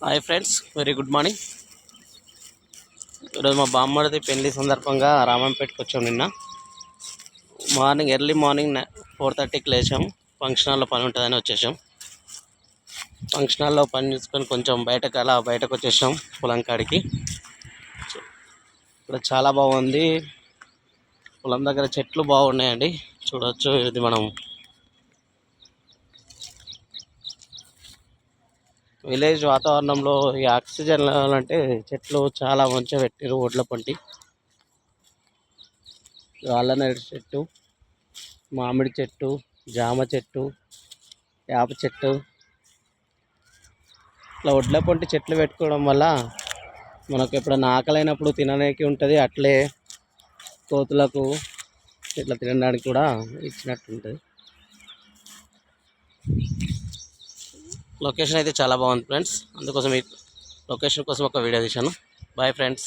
Hi friends, very good morning. ఈరోజు మా బామ్మడిది పెళ్లి సందర్భంగా రామంపేటకి వచ్చాం. నిన్న ఎర్లీ మార్నింగ్ 4:30కి లేచాం. ఫంక్షన్ హాల్లో పని ఉంటుందని వచ్చేసాం. ఫంక్షన్ హాల్లో పని చూసుకొని కొంచెం బయటకు వచ్చేసాం పొలం కాడికి. ఇక్కడ చాలా బాగుంది. పొలం దగ్గర చెట్లు బాగున్నాయండి, చూడవచ్చు. ఇది మనం విలేజ్ వాతావరణంలో ఈ ఆక్సిజన్ అంటే చెట్లు చాలా మంచిగా పెట్టారు. ఒడ్ల పంటి, అల్లనేరేడు చెట్టు, మామిడి చెట్టు, జామ చెట్టు, వేప చెట్టు, ఇట్లా ఒడ్ల పంటి చెట్లు పెట్టుకోవడం వల్ల మనకు ఎప్పుడైనా ఆకలైనప్పుడు తినడానికి ఉంటుంది. అట్లే కోతులకు ఇట్లా తినడానికి కూడా ఇచ్చినట్టు ఉంటుంది. లొకేషన్ అయితే చాలా బాగుంది ఫ్రెండ్స్. అందుకోసం ఈ లొకేషన్ కోసం ఒక వీడియో తీశాను. Bye friends.